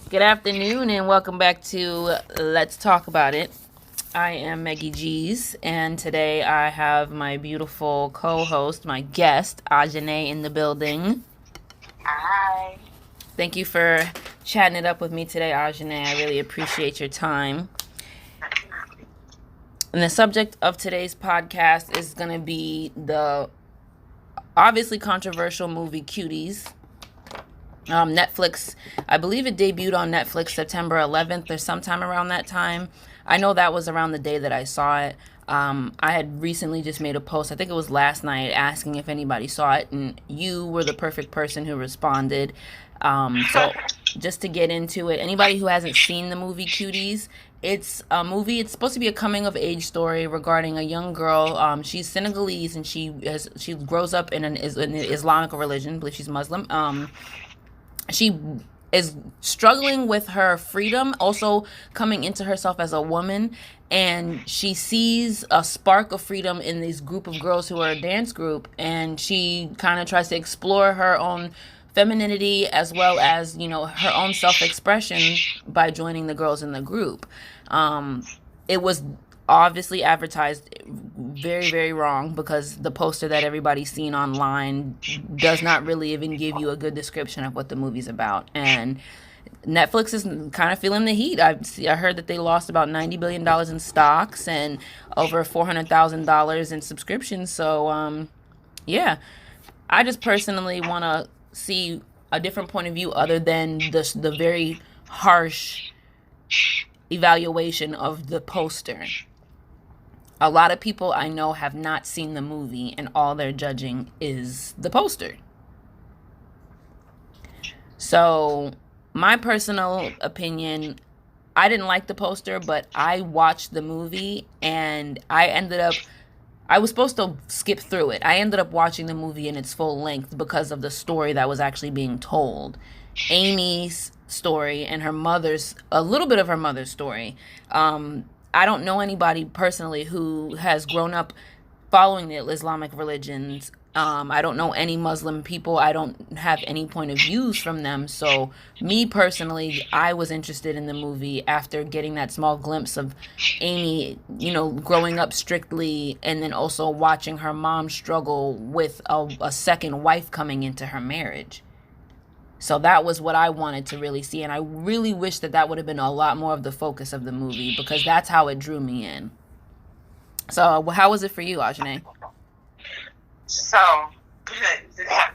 Good afternoon and welcome back to Let's Talk About It. I am Meggie G's, and today I have my beautiful co-host, my guest, Ajane, in the building. Hi. Thank you for chatting it up with me today, Ajane. I really appreciate your time. And the subject of today's podcast is going to be the obviously controversial movie Cuties. Netflix, I believe it debuted on Netflix September 11th or sometime around that time. I know that was around the day that I saw it. I had recently just made a post, I think it was last night, asking if anybody saw it, and you were the perfect person who responded. So, just to get into it, anybody who hasn't seen the movie Cuties, it's a movie. It's supposed to be a coming of age story regarding a young girl. She's Senegalese and she grows up in an Islamic religion. I believe she's Muslim. She is struggling with her freedom, also coming into herself as a woman, and she sees a spark of freedom in this group of girls who are a dance group, and she kind of tries to explore her own femininity as well as, her own self-expression by joining the girls in the group. It was obviously advertised very, very wrong, because the poster that everybody's seen online does not really even give you a good description of what the movie's about. And Netflix is kind of feeling the heat. I heard that they lost about $90 billion in stocks and over $400,000 in subscriptions. So, yeah, I just personally want to see a different point of view other than the very harsh evaluation of the poster. A lot of people I know have not seen the movie, and all they're judging is the poster. So, my personal opinion, I didn't like the poster, but I watched the movie and I was supposed to skip through it. I ended up watching the movie in its full length because of the story that was actually being told. Amy's story and a little bit of her mother's story. I don't know anybody personally who has grown up following the Islamic religions. I don't know any Muslim people. I don't have any point of views from them. So, me personally, I was interested in the movie after getting that small glimpse of Amy, growing up strictly, and then also watching her mom struggle with a second wife coming into her marriage. So that was what I wanted to really see, and I really wish that would have been a lot more of the focus of the movie, because that's how it drew me in. So, how was it for you, Ajane? So,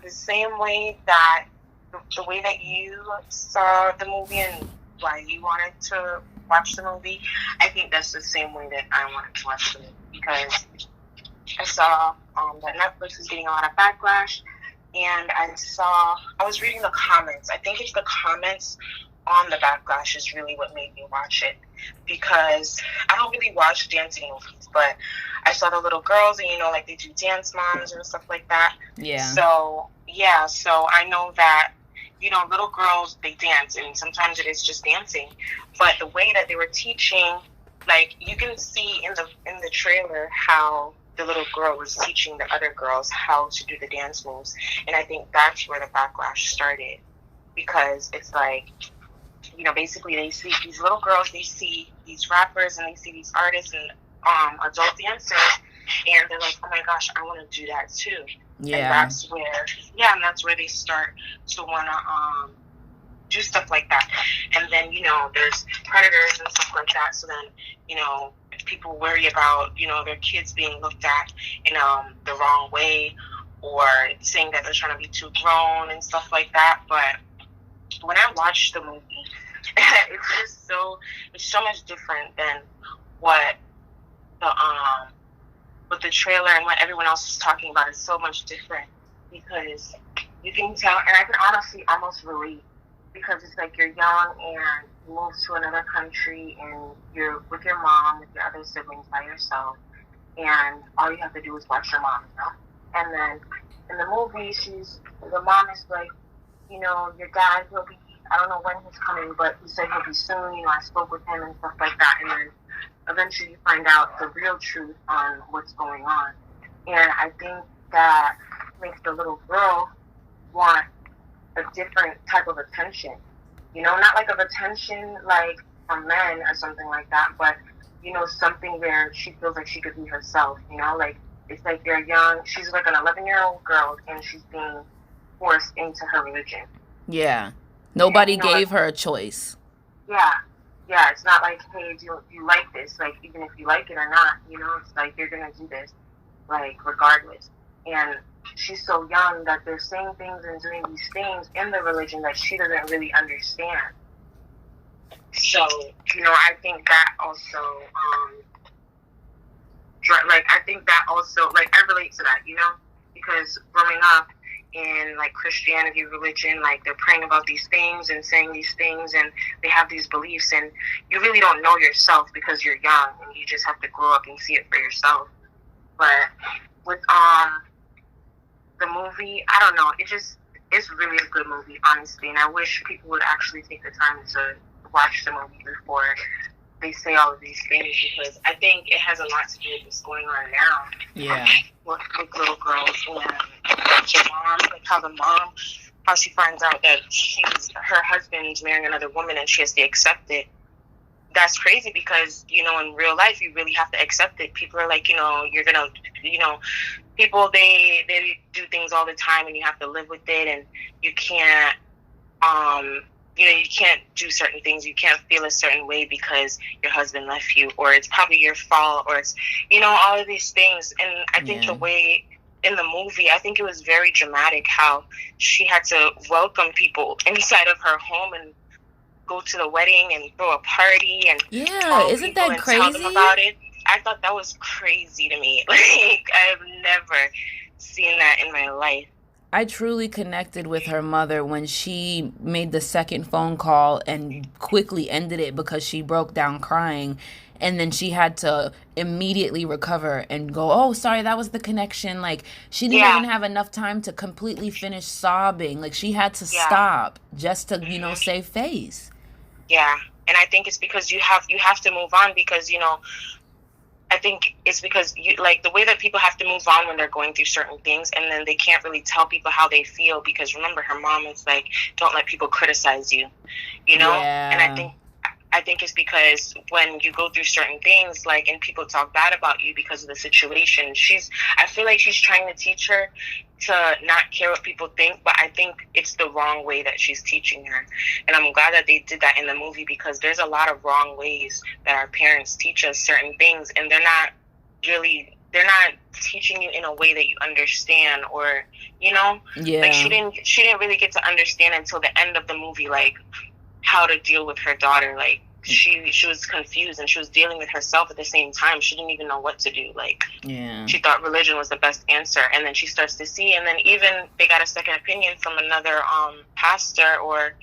the same way that the way that you saw the movie and why you wanted to watch the movie, I think that's the same way that I wanted to watch the movie, because I saw that Netflix is getting a lot of backlash, and I was reading the comments. I think it's the comments on the backlash is really what made me watch it, because I don't really watch dancing movies, but I saw the little girls, and like they do dance moms and stuff like that. Yeah. So I know that little girls, they dance, and sometimes it is just dancing, but the way that they were teaching, like you can see in the trailer how the little girl was teaching the other girls how to do the dance moves, and I think that's where the backlash started, because it's like, basically they see these little girls, they see these rappers, and they see these artists and adult dancers, and they're like, oh my gosh, I want to do that too. Yeah. And that's where they start to want to do stuff like that. And then, there's predators and stuff like that. So then, people worry about, their kids being looked at in the wrong way, or saying that they're trying to be too grown and stuff like that. But when I watched the movie, it's so much different than what the trailer and what everyone else is talking about. Is so much different, because you can tell, and I can honestly almost relate, because it's like you're young and you move to another country and you're with your mom, with your other siblings, by yourself, and all you have to do is watch your mom, And then in the movie, the mom is like, your dad will be, I don't know when he's coming, but he said he'll be soon, I spoke with him and stuff like that. And then eventually you find out the real truth on what's going on. And I think that makes the little girl want a different type of attention. You know, not like of attention, like from men or something like that, but you know, something where she feels like she could be herself. You know, like it's like they're young. She's like an 11-year-old girl, and she's being forced into her religion. Yeah. And Nobody you know, gave like her a choice. yeah, yeah. It's not like, hey, do you like this? Like even if you like it or not, you know, it's like you're gonna do this, like regardless. And she's so young that they're saying things and doing these things in the religion that she doesn't really understand. So, you know, I think that also, I think that also, like, I relate to that, you know, because growing up in, like, Christianity religion, like, they're praying about these things and saying these things, and they have these beliefs, and you really don't know yourself because you're young, and you just have to grow up and see it for yourself. But with, the movie, I don't know, it's really a good movie, honestly, and I wish people would actually take the time to watch the movie before they say all of these things, because I think it has a lot to do with what's going on now. Yeah. With little girls and the mom, like how she finds out that her husband's marrying another woman and she has to accept it. That's crazy because, you know, in real life, you really have to accept it. People are like, you know, you're going to, you know, people, they do things all the time and you have to live with it, and you can't, you know, you can't do certain things. You can't feel a certain way because your husband left you, or it's probably your fault, or it's, you know, all of these things. And I think the way in the movie, I think it was very dramatic how she had to welcome people inside of her home and go to the wedding and throw a party and isn't that crazy? Tell them about it. I thought that was crazy to me. Like, I've never seen that in my life. I truly connected with her mother when she made the second phone call and quickly ended it because she broke down crying. And then she had to immediately recover and go, oh, sorry, that was the connection. Like, she didn't even have enough time to completely finish sobbing. Like, she had to stop just to, you know, save face. Yeah. And I think it's because you have to move on, because, you know, I think it's because you, like, the way that people have to move on when they're going through certain things, and then they can't really tell people how they feel, because remember, her mom is like, don't let people criticize you, you know? Yeah. And I think it's because when you go through certain things, like, and people talk bad about you because of the situation, I feel like she's trying to teach her to not care what people think, but I think it's the wrong way that she's teaching her. And I'm glad that they did that in the movie, because there's a lot of wrong ways that our parents teach us certain things, and they're not teaching you in a way that you understand, or, you know, like, she didn't really get to understand until the end of the movie, like, how to deal with her daughter. Like, she was confused, and she was dealing with herself at the same time. She didn't even know what to do. Like, she thought religion was the best answer, and then she starts to see, and then even they got a second opinion from another pastor, or,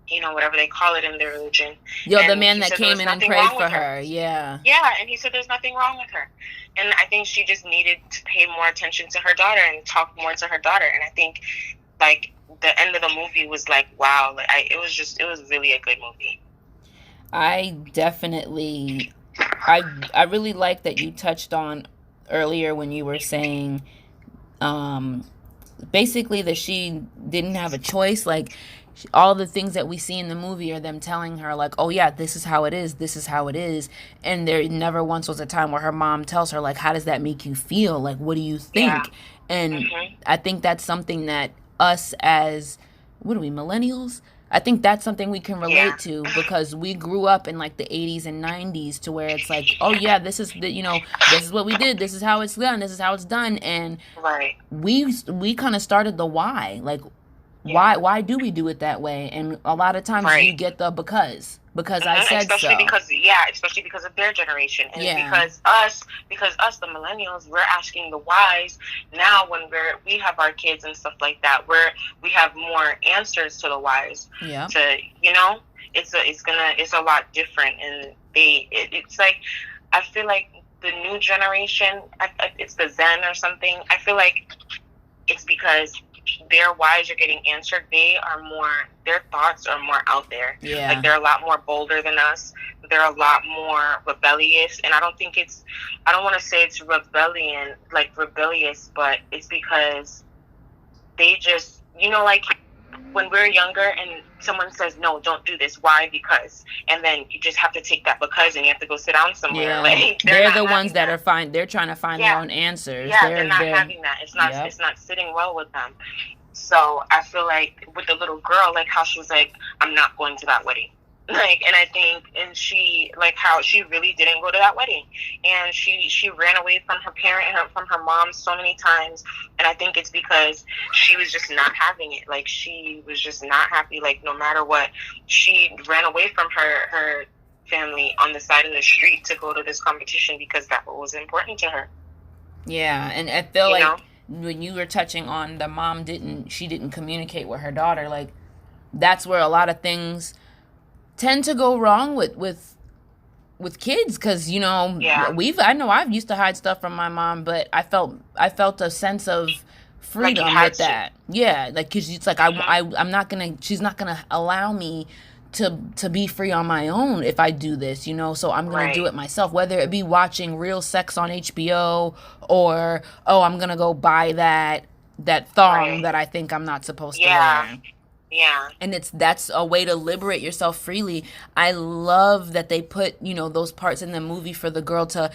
you know, whatever they call it in their religion. The man that came in and prayed for her. Yeah, and he said there's nothing wrong with her. And I think she just needed to pay more attention to her daughter and talk more to her daughter. And I think, like, the end of the movie was like, wow, like, it was really a good movie. I definitely, I really like that you touched on earlier when you were saying, basically that she didn't have a choice. Like, all the things that we see in the movie are them telling her, like, oh yeah, this is how it is, this is how it is. And there never once was a time where her mom tells her, like, how does that make you feel? Like, what do you think? And I think that's something that us as, what are we, millennials? I think that's something we can relate to, because we grew up in, like, the 80s and 90s, to where it's like, oh yeah, this is the, you know, this is what we did, this is how it's done, this is how it's done. And we kind of started the why. Like, why do we do it that way? And a lot of times you get the because I said especially so. Especially because of their generation, and because us, the millennials, we're asking the whys now when we have our kids and stuff like that, where we have more answers to the whys. To, you know, it's a lot different, and it's like, I feel like the new generation, it's the Zen or something. I feel like it's because their whys are getting answered. Their thoughts are more out there. Like, they're a lot more bolder than us. They're a lot more rebellious. And I don't want to say it's rebellious, but it's because they just, you know, like, when we're younger and someone says, no, don't do this, why? Because, and then you just have to take that because and you have to go sit down somewhere. Yeah, Like, they're the ones that are fine. They're trying to find their yeah, own answers. yeah, they're not having that. Yep. It's not sitting well with them. So I feel like with the little girl, like how she was like, I'm not going to that wedding. Like, and I think, and she, like how she really didn't go to that wedding. And she ran away from her parent, from her mom so many times. And I think it's because she was just not having it. Like, she was just not happy. Like, no matter what, she ran away from her family on the side of the street to go to this competition because that was important to her. Yeah, and I feel like when you were touching on the mom didn't communicate with her daughter, like that's where a lot of things tend to go wrong with kids, because I know I've used to hide stuff from my mom, but I felt a sense of freedom with that. Yeah, like because it's like I'm not gonna, she's not gonna allow me to be free on my own if I do this, so I'm gonna do it myself, whether it be watching real sex on HBO or I'm gonna go buy that thong that I think I'm not supposed to wear. Yeah. And that's a way to liberate yourself freely. I love that they put, those parts in the movie for the girl to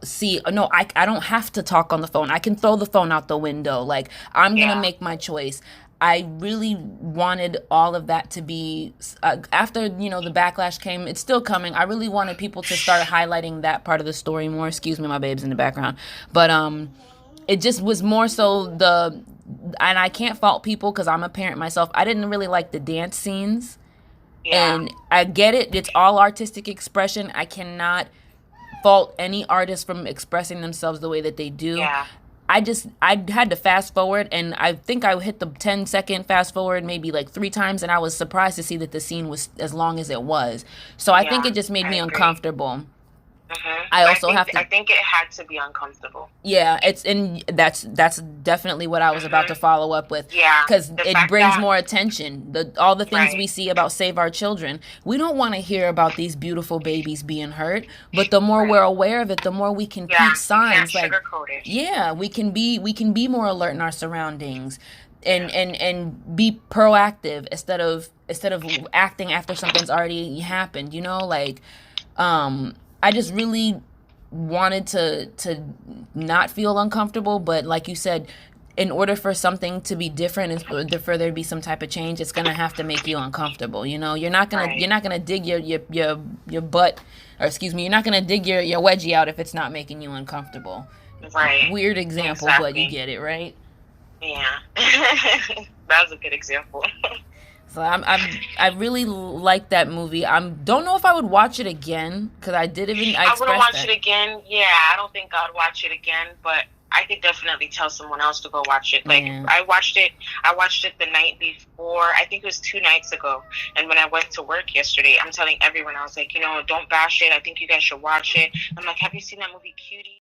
see, no, I don't have to talk on the phone. I can throw the phone out the window. Like, I'm going to make my choice. I really wanted all of that to be, after, the backlash came, it's still coming. I really wanted people to start highlighting that part of the story more. Excuse me, my babe's in the background. But it just was more so and I can't fault people because I'm a parent myself. I didn't really like the dance scenes. Yeah. And I get it. It's all artistic expression. I cannot fault any artist from expressing themselves the way that they do. Yeah. I had to fast forward, and I think I hit the 10-second fast forward maybe like 3 times, and I was surprised to see that the scene was as long as it was. So I think it just made me uncomfortable. Mm-hmm. I think it had to be uncomfortable. Yeah, that's definitely what I was about to follow up with. Yeah, because it brings more attention. All the things we see about Save Our Children, we don't want to hear about these beautiful babies being hurt. But the more we're aware of it, the more we can keep signs. Like, sugarcoat it. Yeah, we can be more alert in our surroundings. And be proactive instead of acting after something's already happened. I just really wanted to not feel uncomfortable, but like you said, in order for something to be different and for there to be some type of change, it's gonna have to make you uncomfortable. You're not gonna dig your butt, or excuse me, you're not gonna dig your wedgie out if it's not making you uncomfortable. Right. Weird example, but you get it, right? Yeah. That was a good example. So I really like that movie. Don't know if I would watch it again because I wouldn't watch it again. Yeah, I don't think I'd watch it again, but I could definitely tell someone else to go watch it. Like, I watched it the night before. I think it was 2 nights ago. And when I went to work yesterday, I'm telling everyone, I was like, don't bash it. I think you guys should watch it. I'm like, have you seen that movie Cuties?